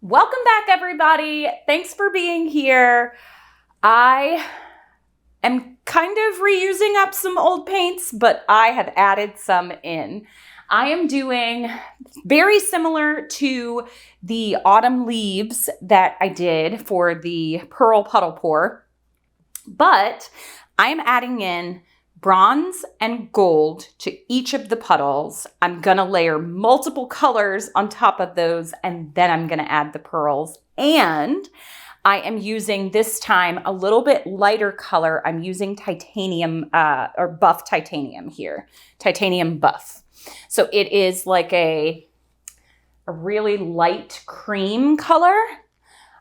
Welcome back, everybody. Thanks for being here. I am kind of reusing up some old paints, but I have added some in. I am doing very similar to the autumn leaves that I did for the pearl puddle pour, but I am adding in bronze and gold to each of the puddles. I'm gonna layer multiple colors on top of those, and then I'm gonna add the pearls. And I am using this time a little bit lighter color. I'm using titanium or buff titanium here, titanium buff. So it is like a really light cream color,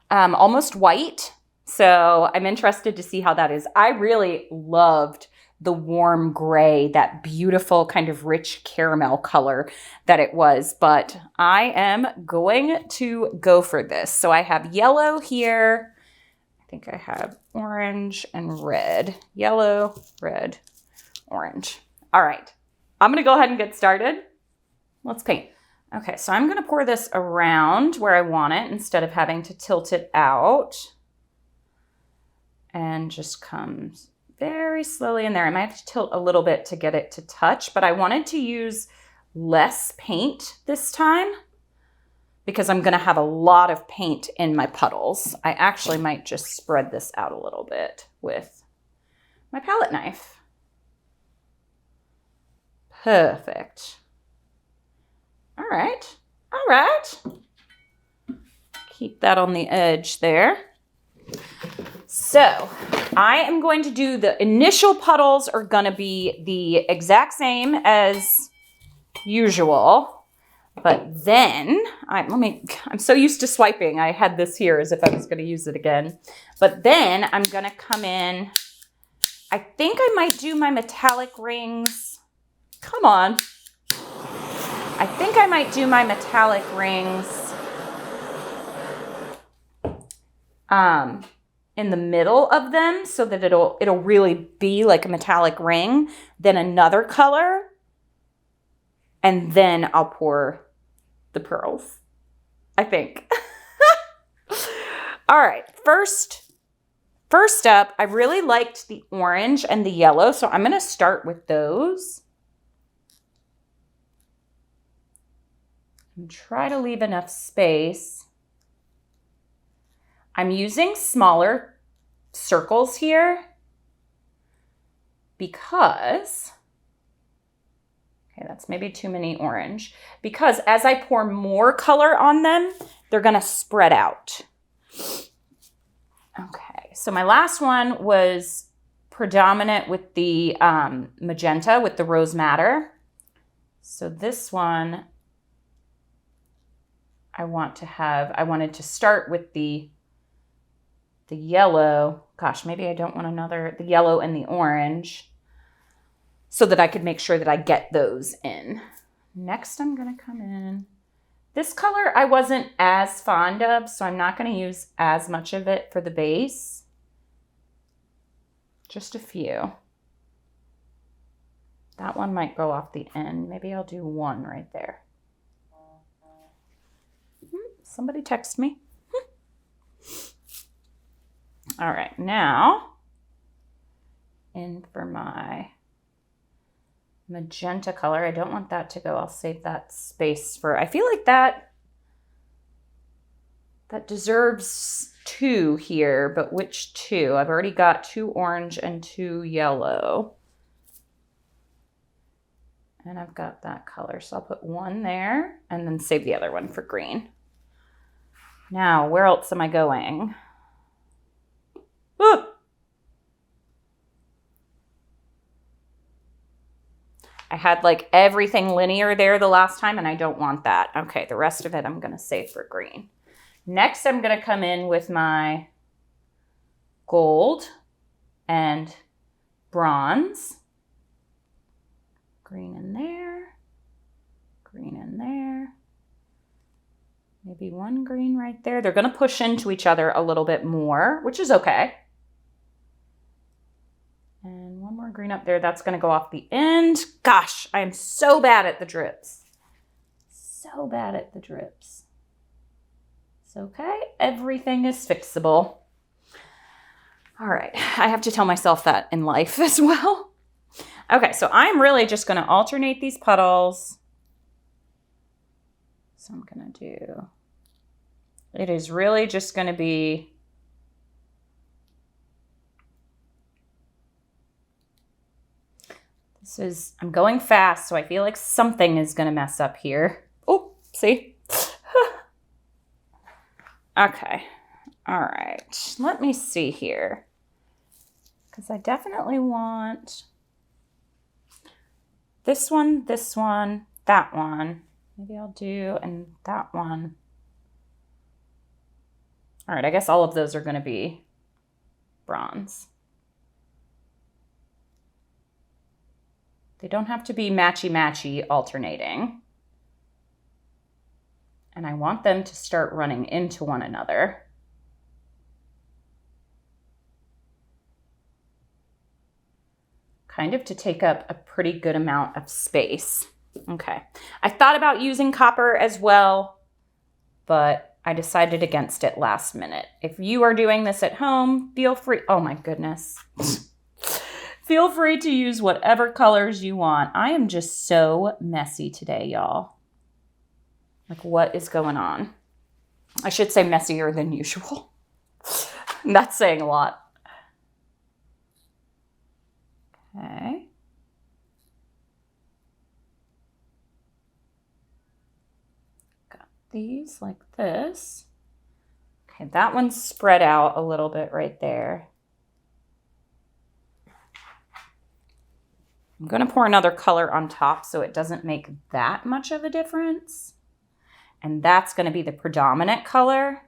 almost white. So I'm interested to see how that is. I really loved the warm gray, that beautiful kind of rich caramel color that it was, but I am going to go for this. So I have yellow here. I think I have orange and red. Yellow, red, orange. All right, I'm gonna go ahead and get started. Let's paint. Okay, so I'm gonna pour this around where I want it instead of having to tilt it out. And just comes very slowly in there. I might have to tilt a little bit to get it to touch, but I wanted to use less paint this time because I'm gonna have a lot of paint in my puddles. I actually might just spread this out a little bit with my palette knife. Perfect. All right. Keep that on the edge there. So I am going to do the initial puddles are going to be the exact same as usual, but then I'm so used to swiping. I had this here as if I was going to use it again, but then I'm going to come in. I think I might do my metallic rings. Come on. I think I might do my metallic rings in the middle of them so that it'll really be like a metallic ring, then another color, and then I'll pour the pearls, I think. All right, first up, I really liked the orange and the yellow, so I'm gonna start with those. And try to leave enough space. I'm using smaller circles here because, okay, that's maybe too many orange, because as I pour more color on them, they're gonna spread out. Okay, so my last one was predominant with the magenta, with the rose madder. So this one, I wanted to start with the yellow. Gosh, maybe I don't want the yellow and the orange, so that I could make sure that I get those in. Next, I'm gonna come in. This color I wasn't as fond of, so I'm not gonna use as much of it for the base. Just a few. That one might go off the end. Maybe I'll do one right there. Somebody text me. All right, now in for my magenta color. I don't want that to go. I'll save that space for, I feel like that deserves two here, but which two? I've already got 2 orange and 2 yellow. And I've got that color, so I'll put one there and then save the other one for green. Now, where else am I going? Ooh. I had like everything linear there the last time, and I don't want that. Okay, the rest of it I'm gonna save for green. Next, I'm gonna come in with my gold and bronze. Green in there, green in there. Maybe one green right there. They're gonna push into each other a little bit more, which is okay. And one more green up there. That's going to go off the end. Gosh, I am so bad at the drips. So bad at the drips. It's okay. Everything is fixable. All right. I have to tell myself that in life as well. Okay, so I'm really just going to alternate these puddles. So I'm going to do, it is really just going to be I'm going fast, so I feel like something is going to mess up here. Oh, see? Okay. All right. Let me see here. Because I definitely want this one, that one. Maybe I'll do, and that one. All right, I guess all of those are going to be bronze. They don't have to be matchy-matchy alternating. And I want them to start running into one another. Kind of to take up a pretty good amount of space. Okay. I thought about using copper as well, but I decided against it last minute. If you are doing this at home, feel free. Oh my goodness. Feel free to use whatever colors you want. I am just so messy today, y'all. Like, what is going on? I should say messier than usual. That's saying a lot. Okay. Got these like this. Okay, that one's spread out a little bit right there. I'm going to pour another color on top so it doesn't make that much of a difference. And that's going to be the predominant color.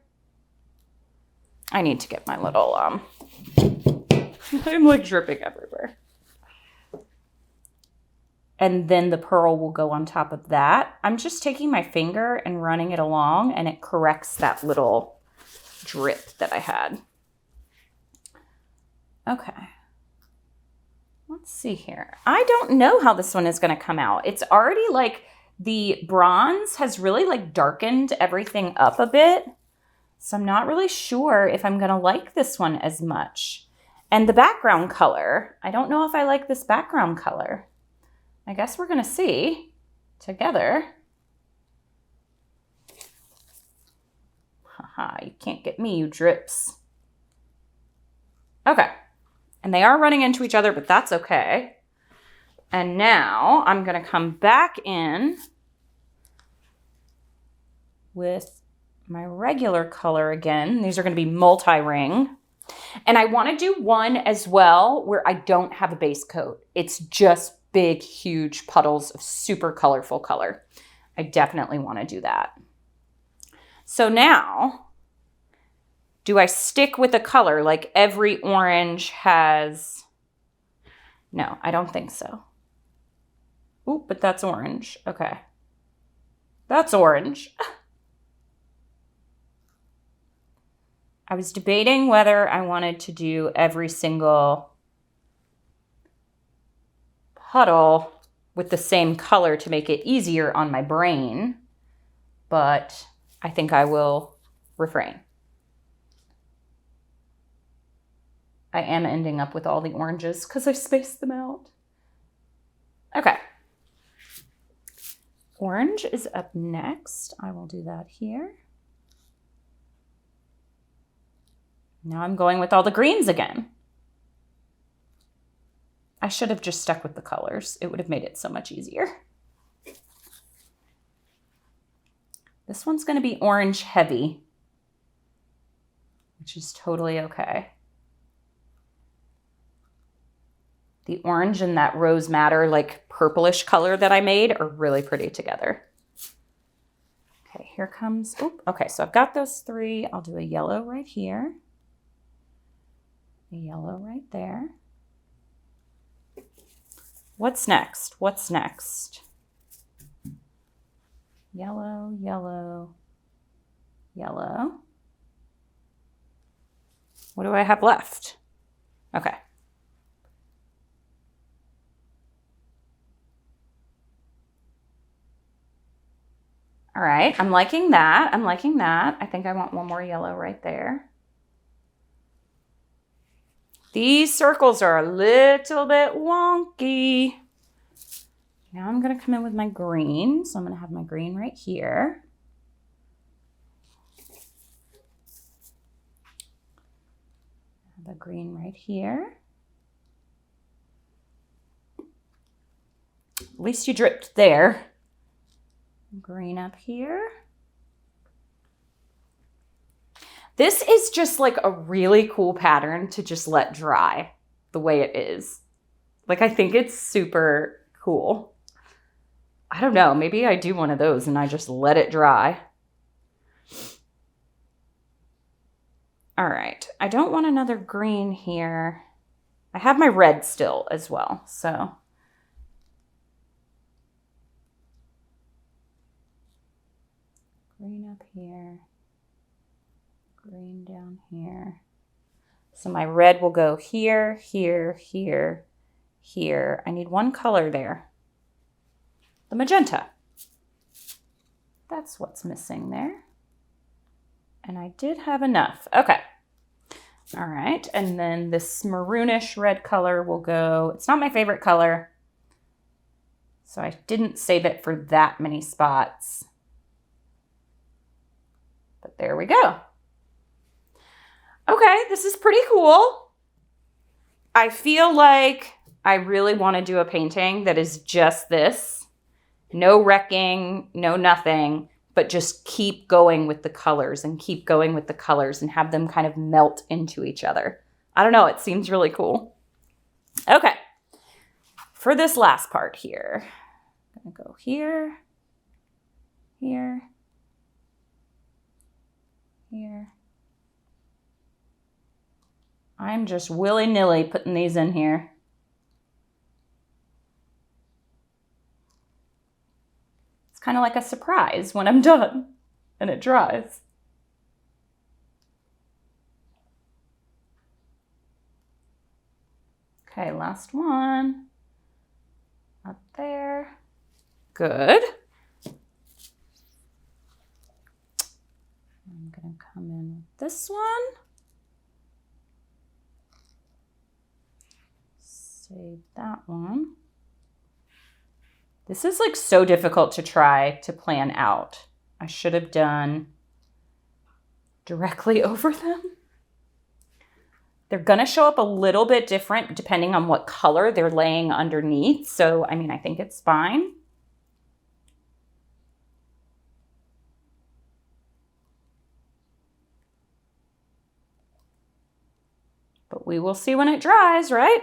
I need to get my little, I'm like dripping everywhere. And then the pearl will go on top of that. I'm just taking my finger and running it along, and it corrects that little drip that I had. Okay. Let's see here. I don't know how this one is going to come out. It's already like the bronze has really like darkened everything up a bit. So I'm not really sure if I'm going to like this one as much. And the background color, I don't know if I like this background color. I guess we're going to see together. Haha, you can't get me, you drips. Okay. And they are running into each other, but that's okay. And now I'm going to come back in with my regular color again. These are going to be multi-ring. And I want to do one as well where I don't have a base coat. It's just big, huge puddles of super colorful color. I definitely want to do that. So now, do I stick with a color like every orange has? No, I don't think so. Ooh, but that's orange. Okay. That's orange. I was debating whether I wanted to do every single puddle with the same color to make it easier on my brain, but I think I will refrain. I am ending up with all the oranges because I spaced them out. Okay. Orange is up next. I will do that here. Now I'm going with all the greens again. I should have just stuck with the colors. It would have made it so much easier. This one's going to be orange heavy, which is totally okay. The orange and that rose madder, like purplish color that I made are really pretty together. Okay, here comes, oop, okay, so I've got those three. I'll do a yellow right here. A yellow right there. What's next? What's next? Yellow, yellow, yellow. What do I have left? Okay. All All right, I'm liking that. I'm liking that. I think I want one more yellow right there. These circles are a little bit wonky. Now I'm going to come in with my green. So I'm going to have my green right here. The green right here. At least you dripped there. Green up here. This is just like a really cool pattern to just let dry the way it is. Like, I think it's super cool. I don't know, maybe I do one of those and I just let it dry. All right, I don't want another green here. I have my red still as well, so. Green up here, green down here. So my red will go here, here, here, here. I need one color there. The magenta. That's what's missing there. And I did have enough. Okay. All right. And then this maroonish red color will go. It's not my favorite color, so I didn't save it for that many spots. But there we go. Okay, this is pretty cool. I feel like I really want to do a painting that is just this. No wrecking, no nothing, but just keep going with the colors and keep going with the colors and have them kind of melt into each other. I don't know, it seems really cool. Okay, for this last part here, I'm gonna go here, here, here. I'm just willy-nilly putting these in here. It's kind of like a surprise when I'm done and it dries. Okay, last one. Up there. Good. I'm gonna come in with this one. Save that one. This is like so difficult to try to plan out. I should have done directly over them. They're gonna show up a little bit different depending on what color they're laying underneath. So, I mean, I think it's fine. But we will see when it dries, right?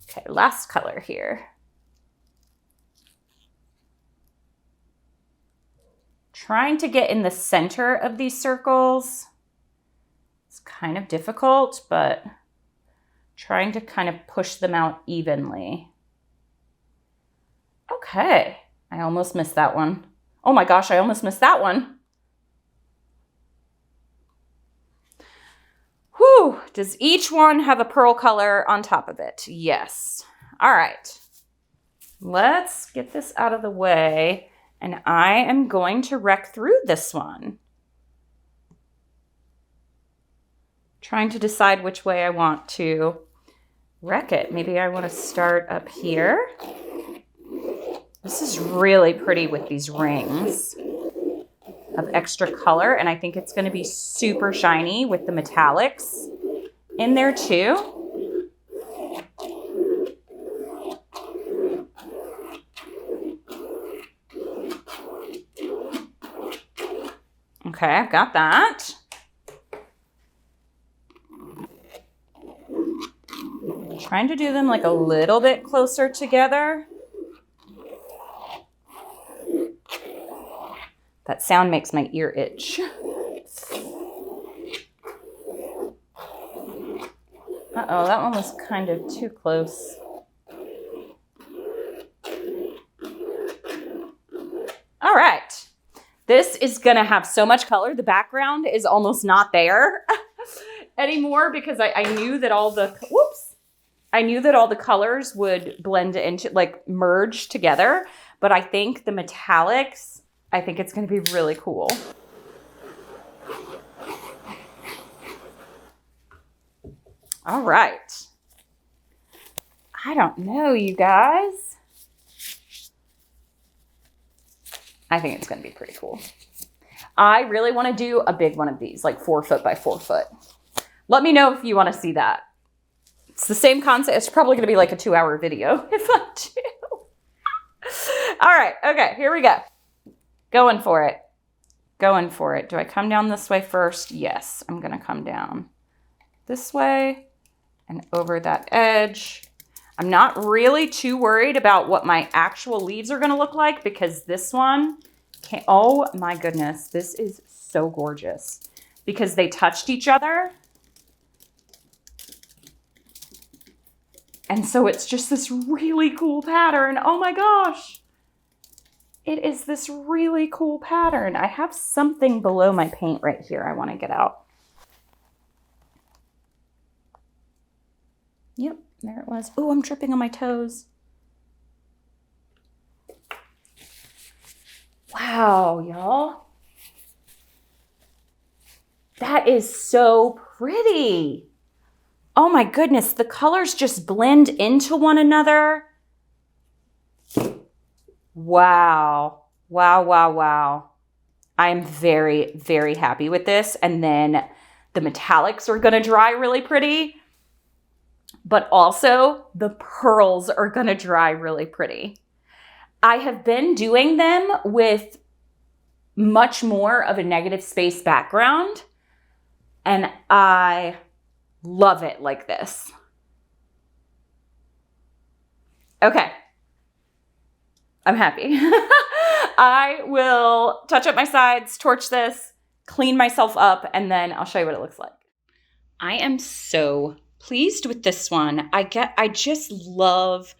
Okay, last color here. Trying to get in the center of these circles. It's kind of difficult, but trying to kind of push them out evenly. Okay, I almost missed that one. Oh my gosh, I almost missed that one. Whew, does each one have a pearl color on top of it? Yes. All right, let's get this out of the way, and I am going to wreck through this one. Trying to decide which way I want to wreck it. Maybe I want to start up here. This is really pretty with these rings of extra color, and I think it's going to be super shiny with the metallics in there too. Okay, I've got that. Trying to do them like a little bit closer together. That sound makes my ear itch. Uh-oh, that one was kind of too close. All right. This is gonna have so much color. The background is almost not there anymore because I knew that all the, I knew that all the colors would blend into, like merge together, but I think the metallics, I think it's going to be really cool. All right. I don't know, you guys. I think it's going to be pretty cool. I really want to do a big one of these, like 4 foot by 4 foot. Let me know if you want to see that. It's the same concept. It's probably going to be like a 2-hour video if I do. All right. Okay. Here we go. Going for it. Going for it. Do I come down this way first? Yes. I'm going to come down this way and over that edge. I'm not really too worried about what my actual leaves are going to look like because this one can't. Oh my goodness. This is so gorgeous because they touched each other. And so it's just this really cool pattern. Oh my gosh. It is this really cool pattern. I have something below my paint right here I want to get out. Yep, there it was. Oh, I'm tripping on my toes. Wow, y'all. That is so pretty. Oh my goodness, the colors just blend into one another. Wow. Wow, wow, wow. I'm very, very happy with this. And then the metallics are going to dry really pretty. But also the pearls are going to dry really pretty. I have been doing them with much more of a negative space background. And I love it like this. Okay. I'm happy. I will touch up my sides, torch this, clean myself up, and then I'll show you what it looks like. I am so pleased with this one. I just love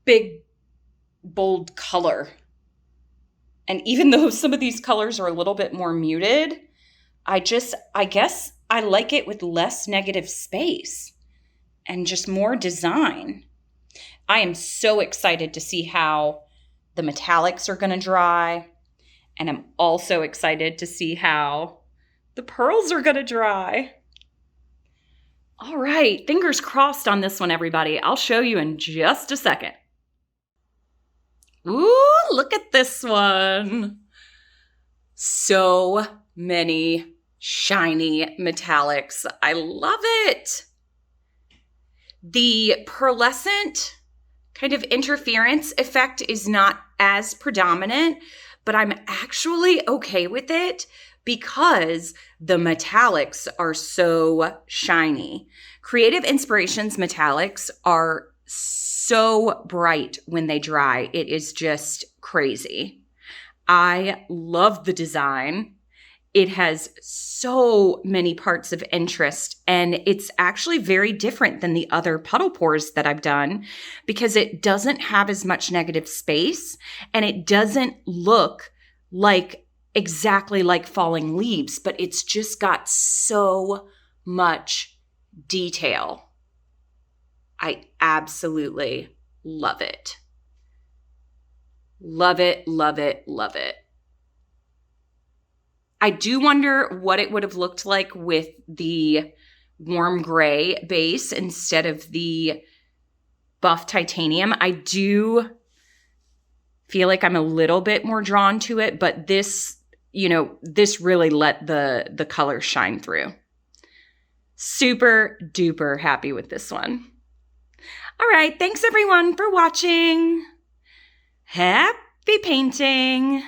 big, bold color. And even though some of these colors are a little bit more muted, I guess I like it with less negative space and just more design. I am so excited to see how the metallics are going to dry. And I'm also excited to see how the pearls are going to dry. All right, fingers crossed on this one, everybody. I'll show you in just a second. Ooh, look at this one. So many shiny metallics. I love it. The pearlescent kind of interference effect is not as predominant, but I'm actually okay with it because the metallics are so shiny. Creative Inspirations metallics are so bright when they dry. It is just crazy. I love the design. It has so many parts of interest, and it's actually very different than the other puddle pours that I've done because it doesn't have as much negative space and it doesn't look like exactly like falling leaves, but it's just got so much detail. I absolutely love it. Love it, love it, love it. I do wonder what it would have looked like with the warm gray base instead of the buff titanium. I do feel like I'm a little bit more drawn to it, but this really let the color shine through. Super duper happy with this one. All right, thanks everyone for watching. Happy painting.